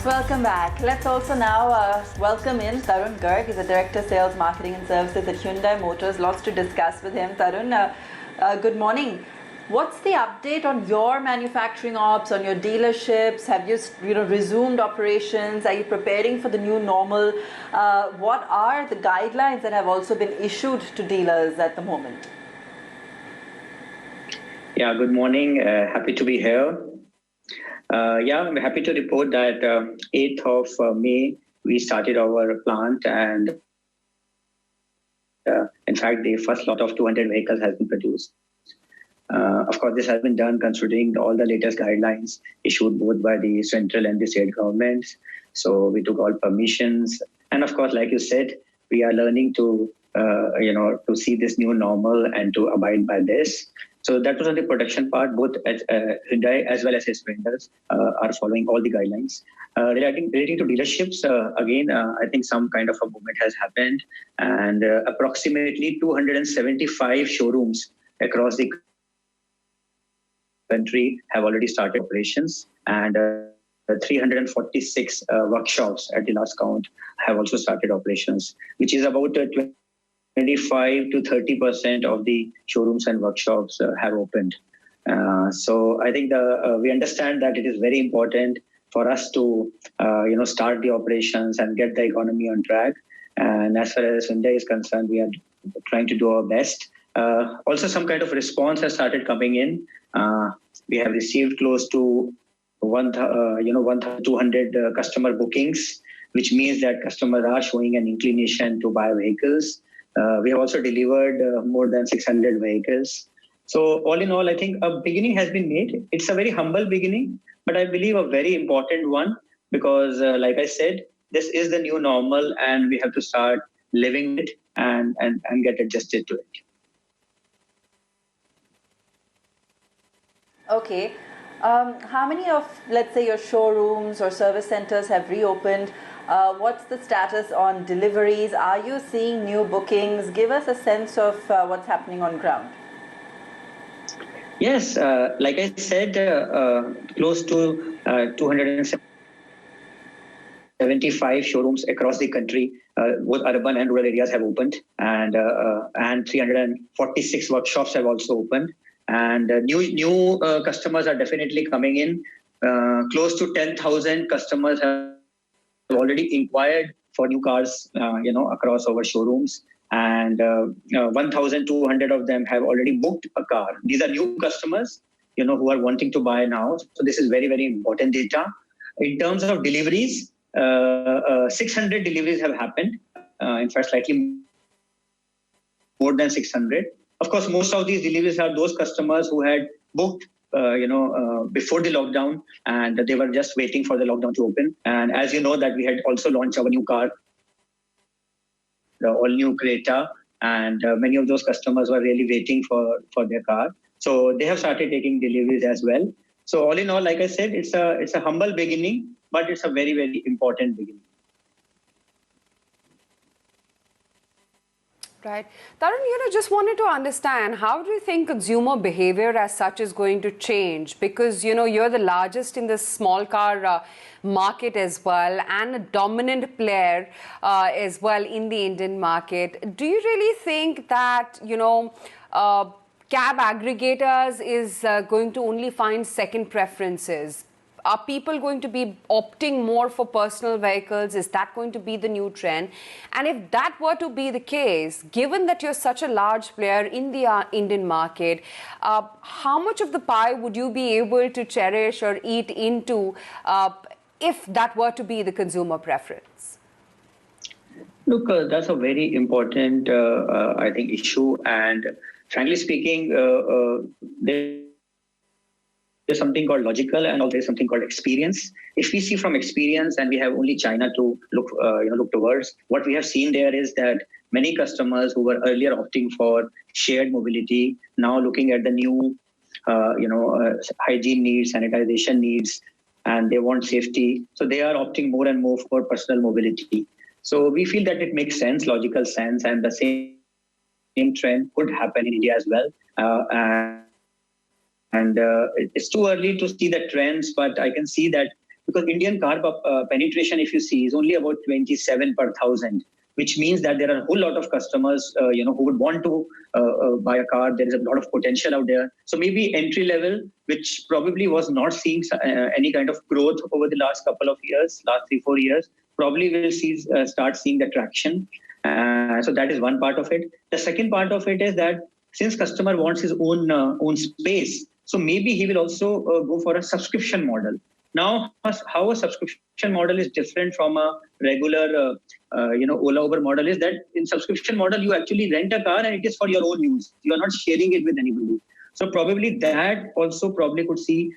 Welcome back. Let's also now welcome in Tarun Garg. He's the Director Sales, Marketing and Services at Hyundai Motors. Lots to discuss with him. Tarun, good morning. What's the update on your manufacturing ops, on your dealerships? Have you resumed operations? Are you preparing for the new normal? What are the guidelines that have also been issued to dealers at the moment? Yeah, good morning. Happy to be here. I'm happy to report that 8th of May, we started our plant, and in fact, the first lot of 200 vehicles has been produced. Of course, this has been done considering all the latest guidelines issued both by the central and the state governments. So we took all permissions. And of course, like you said, we are learning to, to see this new normal and to abide by this. So that was on the production part. Both Hyundai as well as its vendors are following all the guidelines. Relating to dealerships, again, I think some kind of a movement has happened, and approximately 275 showrooms across the country have already started operations, and 346 workshops at the last count have also started operations, which is about 25 to 30% of the showrooms and workshops have opened. So I think we understand that it is very important for us to start the operations and get the economy on track. And as far as Hyundai is concerned, we are trying to do our best. Also, some kind of response has started coming in. We have received close to 1,200 customer bookings, which means that customers are showing an inclination to buy vehicles. We have also delivered more than 600 vehicles. So all in all, I think a beginning has been made. It's a very humble beginning, but I believe a very important one, because like I said, this is the new normal and we have to start living it and get adjusted to it. Okay. How many of, let's say, your showrooms or service centers have reopened? What's the status on deliveries? Are you seeing new bookings? Give us a sense of what's happening on ground. Yes, like I said, close to 275 showrooms across the country, both urban and rural areas have opened, and 346 workshops have also opened. And new customers are definitely coming in. Close to 10,000 customers have already inquired for new cars, across our showrooms, and 1,200 of them have already booked a car. These are new customers, who are wanting to buy now. So this is very, very important data. In terms of deliveries, 600 deliveries have happened. In fact, slightly more than 600. Of course, most of these deliveries are those customers who had booked before the lockdown, and they were just waiting for the lockdown to open. And as you know, that we had also launched our new car, the all-new Creta, and many of those customers were really waiting for their car. So they have started taking deliveries as well. So all in all, like I said, it's a humble beginning, but it's a very, very important beginning. Right. Tarun, just wanted to understand, how do you think consumer behavior as such is going to change? Because, you're the largest in the small car market as well, and a dominant player as well in the Indian market. Do you really think that, cab aggregators is going to only find second preferences? Are people going to be opting more for personal vehicles? Is that going to be the new trend? And if that were to be the case, given that you're such a large player in the Indian market, how much of the pie would you be able to cherish or eat into if that were to be the consumer preference? Look, that's a very important, I think, issue. And frankly speaking, there's something called logical, and also there's something called experience. If we see from experience, and we have only China to look towards, what we have seen there is that many customers who were earlier opting for shared mobility, now looking at the new, hygiene needs, sanitization needs, and they want safety. So they are opting more and more for personal mobility. So we feel that it makes sense, logical sense, and the same trend could happen in India as well. And it's too early to see the trends, but I can see that because Indian car penetration, if you see, is only about 27 per thousand, which means that there are a whole lot of customers, who would want to buy a car. There is a lot of potential out there. So maybe entry level, which probably was not seeing any kind of growth over the last couple of years, last 3-4 years, probably will start seeing the traction. So that is one part of it. The second part of it is that since customer wants his own space, so maybe he will also go for a subscription model. Now, how a subscription model is different from a regular, Ola Uber model is that in subscription model, you actually rent a car and it is for your own use. You are not sharing it with anybody. So probably that also probably could see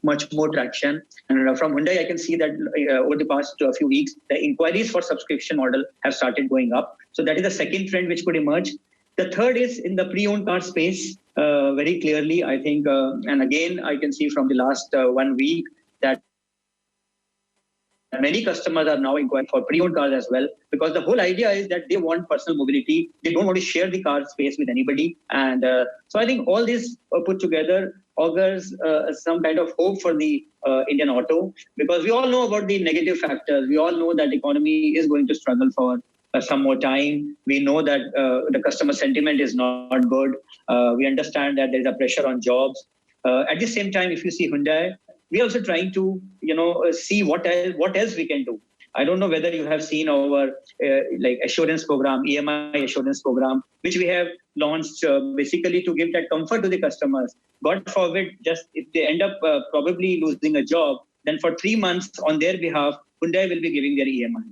much more traction. And from Hyundai, I can see that over the past few weeks, the inquiries for subscription model have started going up. So that is the second trend which could emerge. The third is in the pre-owned car space, very clearly, I think, and again, I can see from the last 1 week that many customers are now inquiring for pre-owned cars as well, because the whole idea is that they want personal mobility. They don't want to share the car space with anybody. And so I think all this put together augurs some kind of hope for the Indian auto, because we all know about the negative factors. We all know that the economy is going to struggle for some more time. We know that the customer sentiment is not good. We understand that there is a pressure on jobs. At the same time, if you see Hyundai, we are also trying to, see what else we can do. I don't know whether you have seen our assurance program, EMI assurance program, which we have launched basically to give that comfort to the customers. God forbid, just if they end up probably losing a job, then for 3 months on their behalf, Hyundai will be giving their EMI.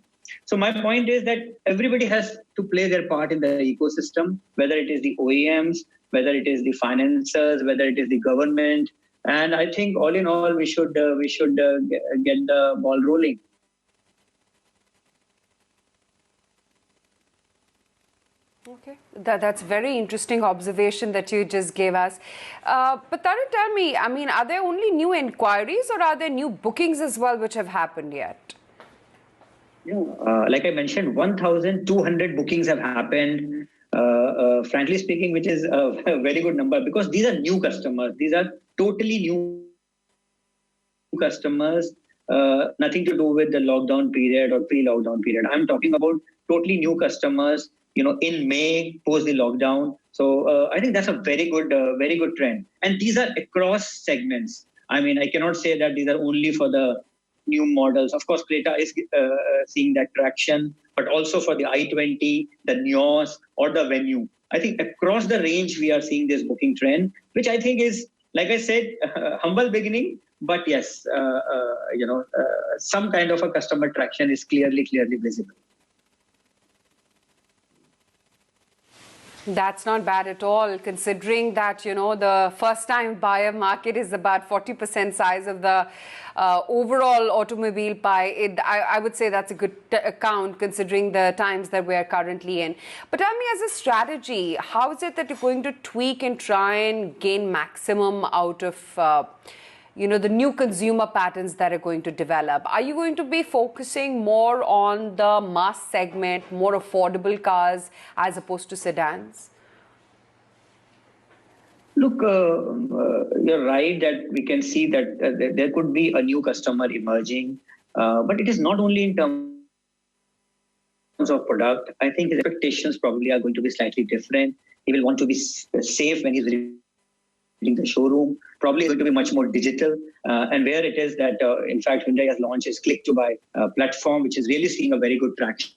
So my point is that everybody has to play their part in the ecosystem, whether it is the OEMs, whether it is the financiers, whether it is the government. And I think all in all, we should get the ball rolling. Okay, that's very interesting observation that you just gave us. But Tarun, tell me, I mean, are there only new inquiries or are there new bookings as well which have happened yet? Like I mentioned, 1,200 bookings have happened. Frankly speaking, which is a very good number, because these are new customers. These are totally new customers, nothing to do with the lockdown period or pre-lockdown period. I'm talking about totally new customers, in May, post the lockdown. So I think that's a very good trend. And these are across segments. I mean, I cannot say that these are only for the new models. Of course, Creta is seeing that traction, but also for the i20, the Nios, or the Venue. I think across the range, we are seeing this booking trend, which I think is, like I said, humble beginning, but yes, some kind of a customer traction is clearly visible. That's not bad at all, considering that, the first-time buyer market is about 40% size of the overall automobile pie. I would say that's a good account, considering the times that we are currently in. But tell me, as a strategy, how is it that you're going to tweak and try and gain maximum out of the new consumer patterns that are going to develop? Are you going to be focusing more on the mass segment, more affordable cars as opposed to sedans? Look, you're right that we can see that there could be a new customer emerging, but it is not only in terms of product. I think his expectations probably are going to be slightly different. He will want to be safe when he's in the showroom, probably going to be much more digital. And where it is that, in fact, Hyundai has launched its Click to Buy platform, which is really seeing a very good traction,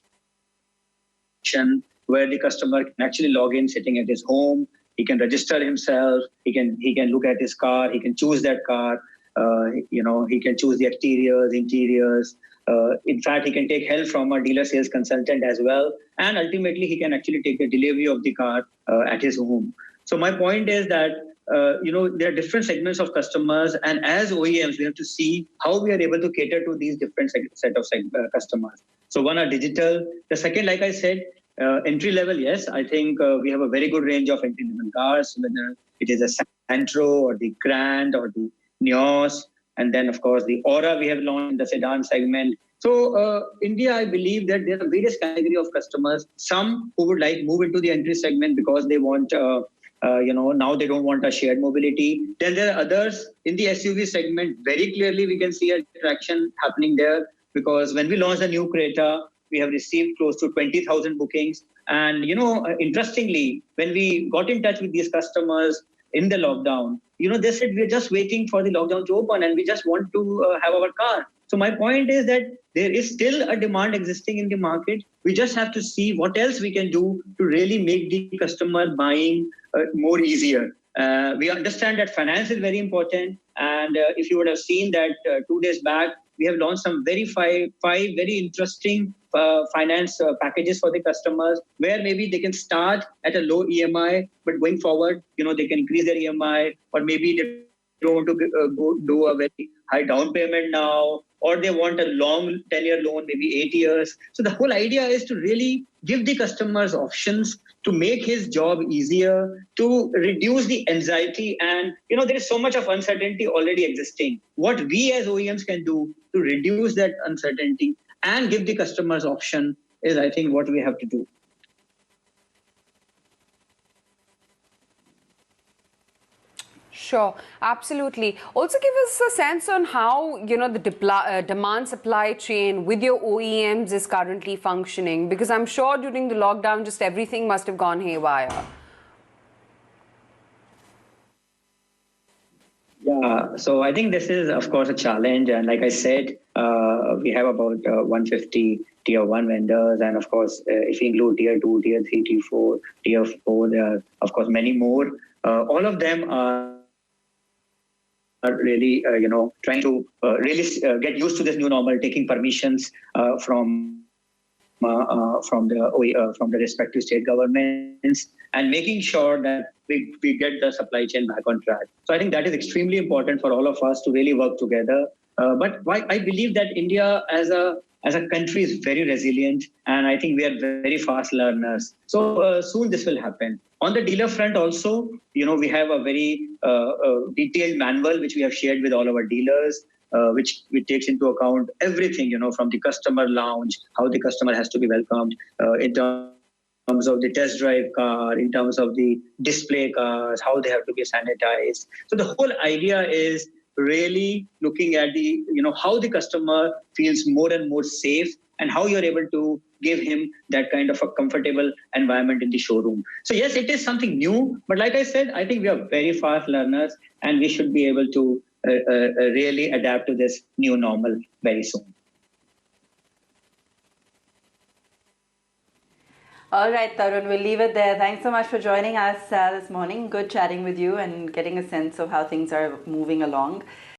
where the customer can actually log in sitting at his home. He can register himself. He can look at his car. He can choose that car. He can choose the exteriors, interiors. In fact, he can take help from a dealer sales consultant as well. And ultimately, he can actually take the delivery of the car at his home. So my point is that there are different segments of customers, and as OEMs, we have to see how we are able to cater to these different set of customers. So one are digital. The second, like I said, entry level, yes, I think we have a very good range of entry level cars, whether it is a Santro or the Grand or the Nios, and then of course the Aura we have launched in the sedan segment. So India, I believe that there are various category of customers. Some who would like move into the entry segment because they want Now they don't want a shared mobility. Then there are others in the SUV segment. Very clearly, we can see a traction happening there, because when we launched the new Creta, we have received close to 20,000 bookings. And, interestingly, when we got in touch with these customers in the lockdown, they said, we're just waiting for the lockdown to open and we just want to have our car. So my point is that there is still a demand existing in the market. We just have to see what else we can do to really make the customer buying more easier. We understand that finance is very important. And if you would have seen that 2 days back, we have launched some five very interesting finance packages for the customers, where maybe they can start at a low EMI, but going forward, they can increase their EMI, or maybe they don't want to go do a very high down payment now, or they want a long 10-year loan, maybe 8 years. So the whole idea is to really give the customers options, to make his job easier, to reduce the anxiety. And, there is so much of uncertainty already existing. What we as OEMs can do to reduce that uncertainty and give the customers option is, I think, what we have to do. Sure, absolutely. Also give us a sense on how, the demand supply chain with your OEMs is currently functioning, because I'm sure during the lockdown, just everything must have gone haywire. Yeah, so I think this is, of course, a challenge. And like I said, we have about 150 tier 1 vendors. And of course, if you include tier 2, tier 3, tier 4, there are, of course, many more. All of them are really, trying to really get used to this new normal, taking permissions from the respective state governments, and making sure that we get the supply chain back on track. So I think that is extremely important for all of us to really work together. But I believe that India as a country is very resilient, and I think we are very fast learners. So soon this will happen. On the dealer front also, we have a very detailed manual which we have shared with all our dealers, which takes into account everything, from the customer lounge, how the customer has to be welcomed, in terms of the test drive car, in terms of the display cars, how they have to be sanitized. So the whole idea is really looking at how the customer feels more and more safe, and how you're able to give him that kind of a comfortable environment in the showroom. So yes, it is something new, but like I said, I think we are very fast learners, and we should be able to really adapt to this new normal very soon. All right, Tarun, we'll leave it there. Thanks so much for joining us this morning. Good chatting with you and getting a sense of how things are moving along.